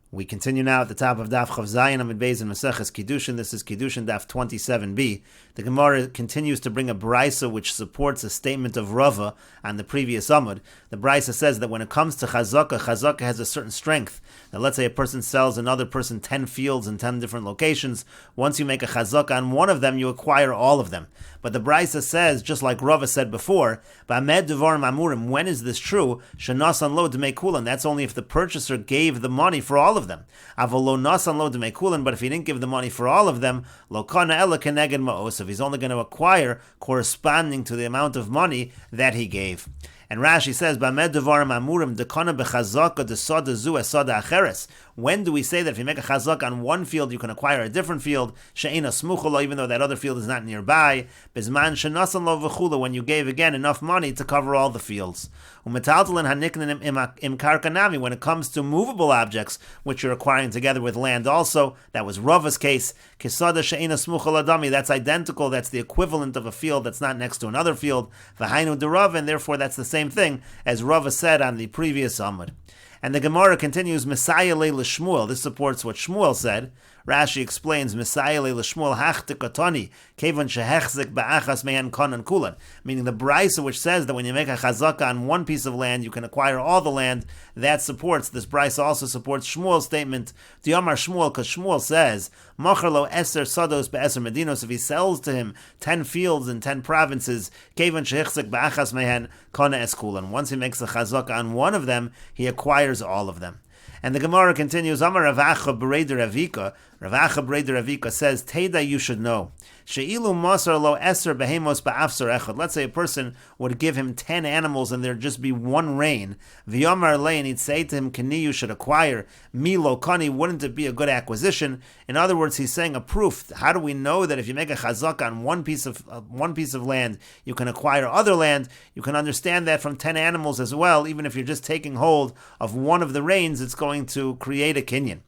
We continue now at the top of Daf Chav Zayin Amid Beis in Meseches Kiddushin. This is Kiddushin Daf 27b. The Gemara continues to bring a brisa which supports a statement of Rava on the previous Amud. The brisa says that when it comes to Chazaka has a certain strength. Now let's say a person sells another person 10 fields in 10 different locations. Once you make a Chazaka on one of them, you acquire all of them. But the brisa says, just like Rava said before, Ba'amed Devarim Amurim, when is this true? Shenasan lo Dmei Kulan. That's only if the purchaser gave the money for all of them. Avolo nasan lo Dmei Kulan, but if he didn't give the money for all of them, lo kana ela keneged ma'osav. He's only going to acquire corresponding to the amount of money that he gave. And Rashi says, "Ba'amed devarim amurim dekana bechazaka desada zu esada acheres." When do we say that if you make a chazaka on one field, you can acquire a different field? She'ena smuchalo, even though that other field is not nearby. Bizman shenasan lo v'chula, when you gave again enough money to cover all the fields. Umetaltalin haniknin im karkanami, when it comes to movable objects, which you're acquiring together with land also. That was Rava's case. Kisada she'ena smuchal adami, that's identical. That's the equivalent of a field that's not next to another field. V'hainu de Rava, and therefore that's the same thing as Rava said on the previous Amud. And the Gemara continues, Messiah le Shmuel. This supports what Shmuel said. Rashi explains, Messiah le Shmuel hachtikatoni, kevan shehechzik ba'achas me'en konan kulan. Meaning the brisa which says that when you make a chazaka on one piece of land, you can acquire all the land. That supports, this brisa also supports Shmuel's statement, Diyamar Shmuel, because Shmuel says, Machar lo eser sados be'eser medinos, if he sells to him 10 fields in 10 provinces, kevan shehechzik ba'achas me'en konan es kulan. Once he makes a chazaka on one of them, he acquires all of them. And the Gemara continues, Amar Rav Acha B'Reider Avika. Rav Acha B'Reider Avika says, Teda, you should know. She'ilu Masar lo eser behemos ba'afsar echad. Let's say a person would give him 10 animals and there'd just be one rein. V'yomar le, and he'd say to him, Kani, you should acquire. Mi lo kani, wouldn't it be a good acquisition? In other words, he's saying a proof. How do we know that if you make a chazak on one piece of land, you can acquire other land? You can understand that from 10 animals as well. Even if you're just taking hold of one of the reins, it's going to create a kinyan.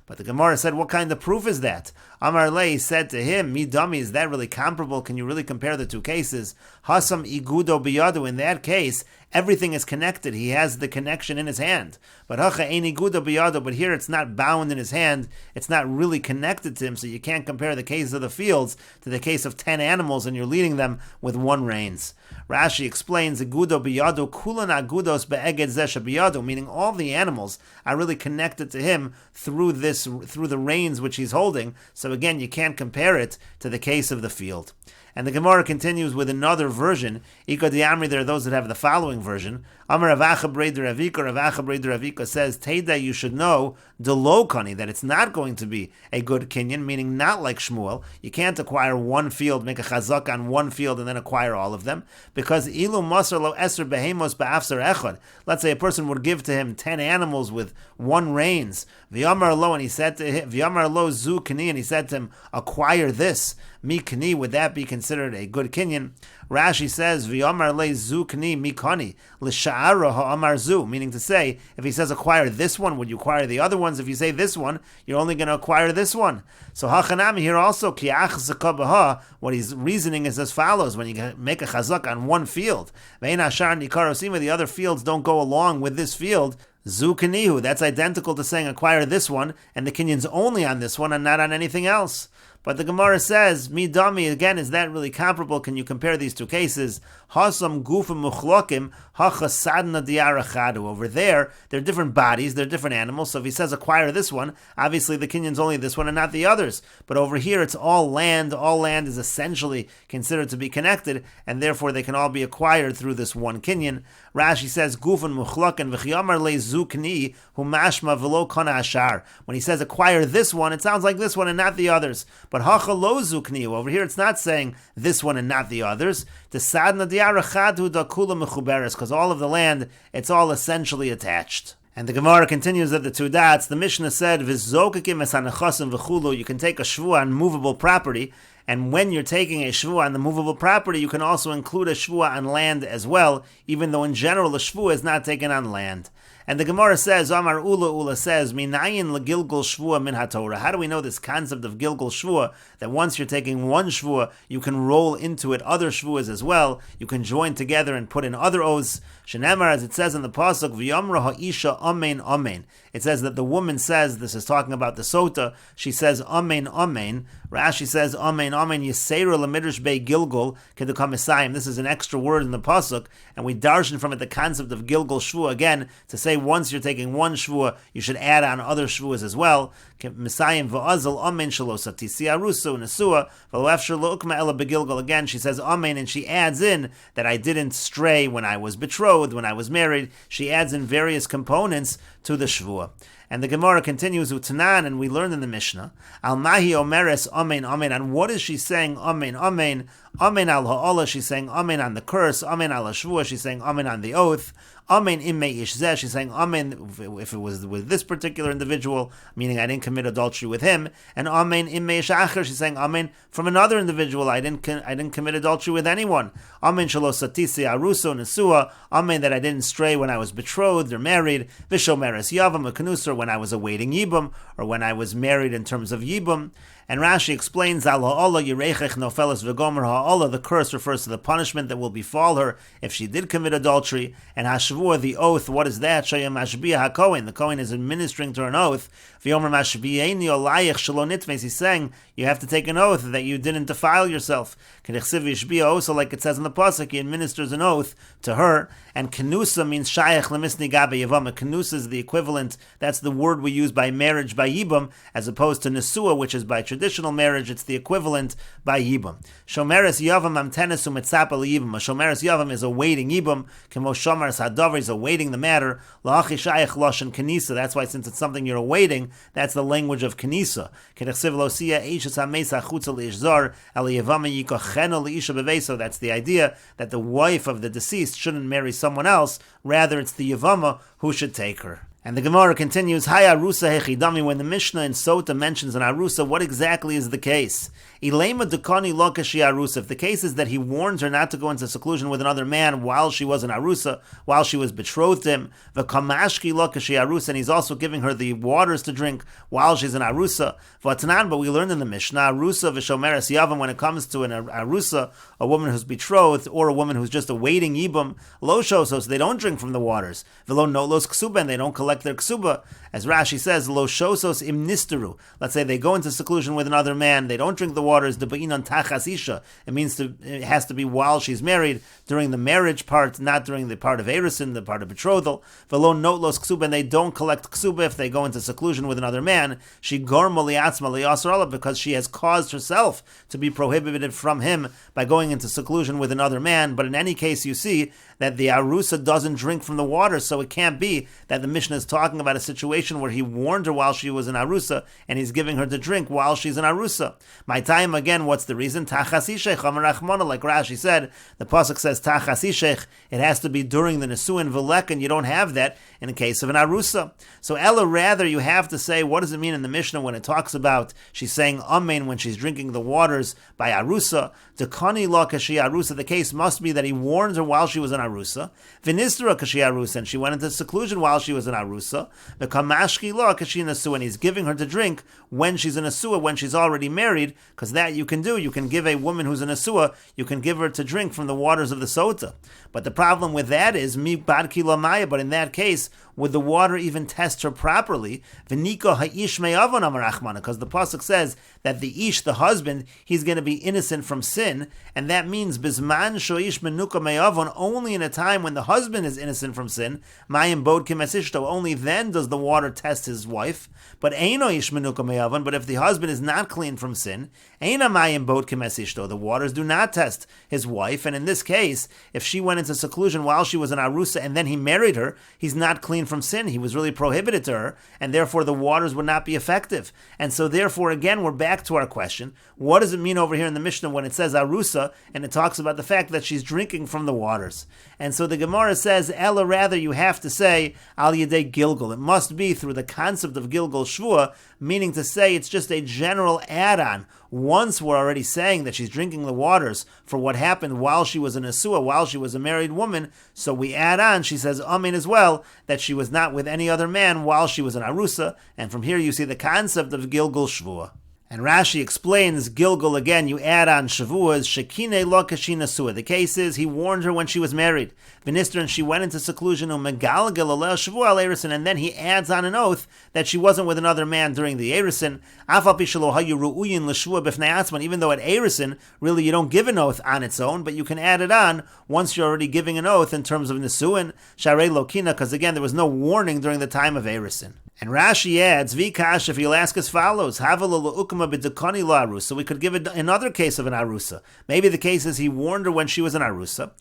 But the Gemara said, what kind of proof is that? Amar Lei said to him, Mi dummy, is that really comparable? Can you really compare the two cases? Hasam igudo biyadu, in that case, everything is connected. He has the connection in his hand. But hacha ein igudo biyadu, but here it's not bound in his hand. It's not really connected to him, so you can't compare the case of the fields to the case of 10 animals and you're leading them with one reins. Rashi explains, igudo biyadu kulan agudos be'eged zesha biyadu, meaning all the animals are really connected to him through the reins which he's holding. So again, you can't compare it to the case of the field. And the Gemara continues with another version. Ika diamri, there are those that have the following version. Amar Rav Acha B'Reider Avika, Rav Acha B'Reider Avika says, Teda, you should know, delo kani, that it's not going to be a good kinyan, meaning not like Shmuel. You can't acquire one field, make a chazak on one field, and then acquire all of them. Because ilu masar lo eser behemos ba'afsar echad. Let's say a person would give to him 10 animals with one reins. V'yamar lo, and he said to him, V'yamar lo zu kani, and he said to him, acquire this. Mi kani, would that be considered a good kinyan? Rashi says, V'yamar le zu kani mi kani, l'sha'ara ha'amar zu, meaning to say, if he says acquire this one, would you acquire the other ones? If you say this one, you're only going to acquire this one. So hachanami here also, ki'ach zakabaha, what he's reasoning is as follows, when you make a chazak on one field, ve'in ashar nikarosima, the other fields don't go along with this field, zu kanihu, that's identical to saying acquire this one, and the kinyan's only on this one and not on anything else. But the Gemara says, Mi dami, again, is that really comparable? Can you compare these two cases? Hasam gufim muchlokim, hachasadna diarachadu. Over there, they're different bodies, they're different animals. So if he says acquire this one, obviously the kinyan's only this one and not the others. But over here, it's all land. All land is essentially considered to be connected, and therefore they can all be acquired through this one kinyan. Rashi says, Gufin muchlokin v'chiyamar le zukni hu mashma v'lo kana ashar. When he says acquire this one, it sounds like this one and not the others. But hacha lo zukni, over here it's not saying this one and not the others. The sadna diarachadu da kula mechuberes, because all of the land, it's all essentially attached. And the Gemara continues at the two dots. The Mishnah said, V'zokakim esanachasim v'chulu, you can take a shvuah on movable property, and when you're taking a shvuah on the movable property, you can also include a shvuah on land as well, even though in general a shvuah is not taken on land. And the Gemara says, Amar Ula says, Minayin legilgul shvua min haTorah. How do we know this concept of gilgul shvua, that once you're taking one shvua, you can roll into it other shvuas as well, you can join together and put in other oaths? Shenemar, as it says in the pasuk, V'yomra ha'isha amen amen. It says that the woman says, this is talking about the sota, she says amen amen. Rashi says amen amen yisera lemidrash bei gilgul kedukamisayim. This is an extra word in the pasuk, and we darshan from it the concept of gilgul shvua again, to say once you're taking one shvua, you should add on other shvuas as well. Misayim v'azal amen shalosati siarusu nesua v'loefshir lo'ukma ela begilgul. Again, she says amen, and she adds in that I didn't stray when I was betrothed, when I was married. She adds in various components to the shvua. And the Gemara continues with Tanan, and we learned in the Mishnah, Al Mahi Omeres Amen Amen. And what is she saying? Amen Amen. Amen al ha'olah, she's saying Amen on the curse. Amen al ha'shvua, she's saying Amen on the oath. Amen imme ishzeh, she's saying Amen if it was with this particular individual, meaning I didn't commit adultery with him. And Amen imme ishacher, she's saying Amen from another individual, I didn't commit adultery with anyone. Amen shalosatisi aruso nesua, Amen that I didn't stray when I was betrothed or married. Vishomeres yavam akanusar, when I was awaiting yibum, or when I was married in terms of yibum. And Rashi explains, Al ha'olah yirechech nofeles v'gomer ha'olah, the curse refers to the punishment that will befall her if she did commit adultery. And hashvua, the oath, what is that? Shayam mashbiah hakohen, the Kohen is administering to her an oath. V'yomer mashbiyeini olayich shelo nitves, he's saying, you have to take an oath that you didn't defile yourself. K'nechsiv yishbiah, also like it says in the pasuk, he administers an oath to her. And kenusa means shayach lemisni gabe yavama. Kenusa is the equivalent, that's the word we use by marriage by yibum, as opposed to nesua, which is by traditional marriage, it's the equivalent by yibum. Shomeres yavam amtenesu mitzapa liyibum. A shomeres yavam is awaiting yibum. Kemo shomeres hadavar is awaiting the matter. La'achi shayach loshen kenisa. That's why, since it's something you're awaiting, that's the language of kenisa. Kedechsiv lo siya eishes hamesa chutza liishzar aliyavama yikocheno liisha beveso. That's the idea that the wife of the deceased shouldn't marry someone else. Rather, it's the yavama who should take her. And the Gemara continues, Hay arusa hechidami, when the Mishnah in Sota mentions an arusa, what exactly is the case? Ilema dekani lo kashi arusa. If the case is that he warns her not to go into seclusion with another man while she was an arusa, while she was betrothed to him, v'kamashki lo kashi arusa, and he's also giving her the waters to drink while she's an arusa. V'atanan, but we learned in the Mishnah, arusa v'shomeres yavam, when it comes to an arusa, a woman who's betrothed, or a woman who's just awaiting yibum, lo shosos, they don't drink from the waters. V'lo nolos ksuba, and they don't collect their ksuba. As Rashi says, lo shosos im nisteru. Let's say they go into seclusion with another man, they don't drink the waters, the ba'inon tachas isha. It has to be while she's married, during the marriage part, not during the part of erusin, the part of betrothal. V'lo notlos ksuba, and they don't collect ksuba if they go into seclusion with another man. She gormo liatzma liyasar Allah, because she has caused herself to be prohibited from him by going into seclusion with another man. But in any case, you see that the arusa doesn't drink from the water, so it can't be that the Mishnah is talking about a situation where he warned her while she was an arusa, and he's giving her to drink while she's an arusa. My time, again, what's the reason? Tachas ishech amarachmona, like Rashi said, the pasuk says tachas ishech, it has to be during the nesuin v'lek, and you don't have that in the case of an arusa. So Ella, rather, you have to say, what does it mean in the Mishnah when it talks about, she's saying amen when she's drinking the waters by arusa? Dekani la kashi arusa, the case must be that he warned her while she was an arusa, v'nistra kashi arusa, and she went into seclusion while she was an arusa, v'kamashki la kashi nesua, and he's giving her to drink when she's an asua, when she's already married, because that you can do. You can give a woman who's an asua, you can give her to drink from the waters of the sota. But the problem with that is, mi badki la maya, but in that case, would the water even test her properly? V'niko ha'ish me'avon amarachmana, because the pasuk says that the ish, the husband, he's going to be innocent from sin, and that means bizman sho'ish menuka me'avon, only in a time when the husband is innocent from sin, mayim bod kimesishto, only then does the water test his wife. But eino ish menuka me'avon, but if the husband is not clean from sin, eina mayim bod kimesishto, the waters do not test his wife. And in this case, if she went into seclusion while she was an arusa and then he married her, he's not clean from sin. He was really prohibited to her, and therefore the waters would not be effective. And so therefore, again, we're back to our question. What does it mean over here in the Mishnah when it says arusa, and it talks about the fact that she's drinking from the waters? And so the Gemara says, Ella, rather, you have to say, al yedei yedei Gilgul. It must be through the concept of Gilgul Shvua, meaning to say it's just a general add-on. Once we're already saying that she's drinking the waters for what happened while she was an Asua, while she was a married woman, so we add on, she says, Amen as well, that she was not with any other man while she was an Arusa, and from here you see the concept of Gilgul Shvua. And Rashi explains Gilgul again, you add on Shavuas, Shekine lo kashin asua. The case is, he warned her when she was married. V'nister, and she went into seclusion, u'megalgel aleh Shavua al Erisin, and then he adds on an oath that she wasn't with another man during the Erisin. Afal pi shelo hayu ru'uyin l'shvua b'fnei atzman, even though at Erisin, really you don't give an oath on its own, but you can add it on once you're already giving an oath in terms of Nisuin, Sharei Lokina, because again, there was no warning during the time of Erisin. And Rashi adds, Vikash, if you'll ask as follows, so we could give another case of an Arusa. Maybe the case is he warned her when she was an Arusa.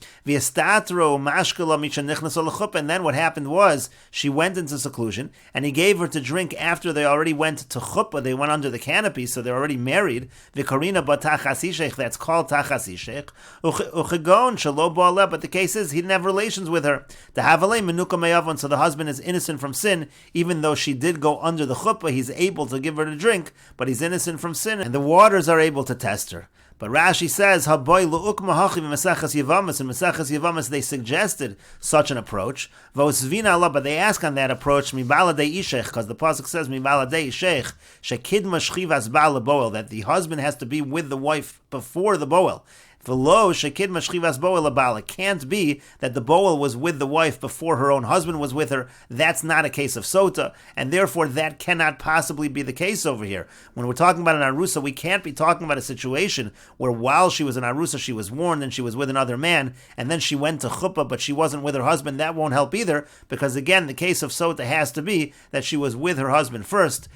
And then what happened was, she went into seclusion, and he gave her to drink after they already went to chuppah, they went under the canopy, so they're already married. Vikarina batachasishech, that's called tachasishech. But the case is, he didn't have relations with her. So the husband is innocent from sin, even though she did go under the chuppah, he's able to give her to drink, but he's innocent from sin, and the waters are able to test her. But Rashi says, Haboy lu'ukma hachi v'Meseches Yevamis, in Meseches Yevamis they suggested such an approach. V'osvina Allah, but they ask on that approach, mibaladei ishech, because the pasuk says, mibaladei ishech, shekidma shchivas ba'al boel, that the husband has to be with the wife before the boel. It can't be that the boel was with the wife before her own husband was with her. That's not a case of sota, and therefore that cannot possibly be the case over here. When we're talking about an arusa, we can't be talking about a situation where while she was an arusa, she was warned and she was with another man, and then she went to chuppah, but she wasn't with her husband. That won't help either, because again, the case of sota has to be that she was with her husband first.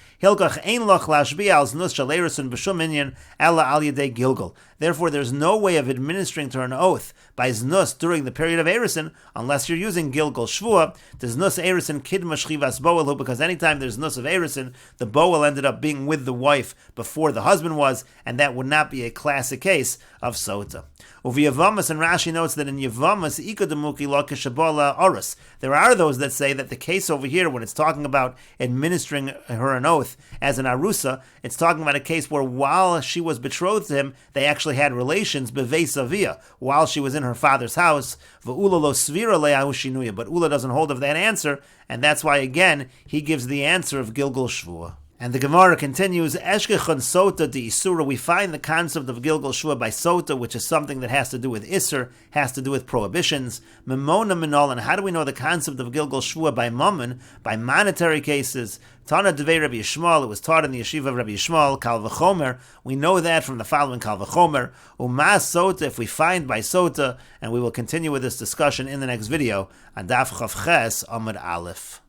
Therefore, there's no way of administering to her an oath by znus during the period of Erisin, unless you're using Gilgul Shvua. There's znus Erisin kidma shchivas boel, because anytime there's znus of Erisin, the boel ended up being with the wife before the husband was, and that would not be a classic case of sota. Uvi Yavamas, and Rashi notes that in Yavamas, ikademuki lo keshabola orus. There are those that say that the case over here, when it's talking about administering her an oath as an arusa, it's talking about a case where while she was betrothed to him, they actually had relations beveis avia, while she was in her father's house. V'ula lo svira le'ahu shinuya, but Ula doesn't hold of that answer, and that's why again he gives the answer of Gilgul Shvua. And the Gemara continues, Eshkechon Sota de Isura. We find the concept of Gilgul Shvua by Sota, which is something that has to do with Isser, has to do with prohibitions. Memona Minol, and how do we know the concept of Gilgul Shvua by Mammon? By monetary cases. Tana Devei Rabbi Yishmael, it was taught in the yeshiva of Rabbi Yishmael, Kal V'chomer. We know that from the following Kal V'chomer. Umas Sota, if we find by Sota, and we will continue with this discussion in the next video on Daf Chav Ches Amud Aleph.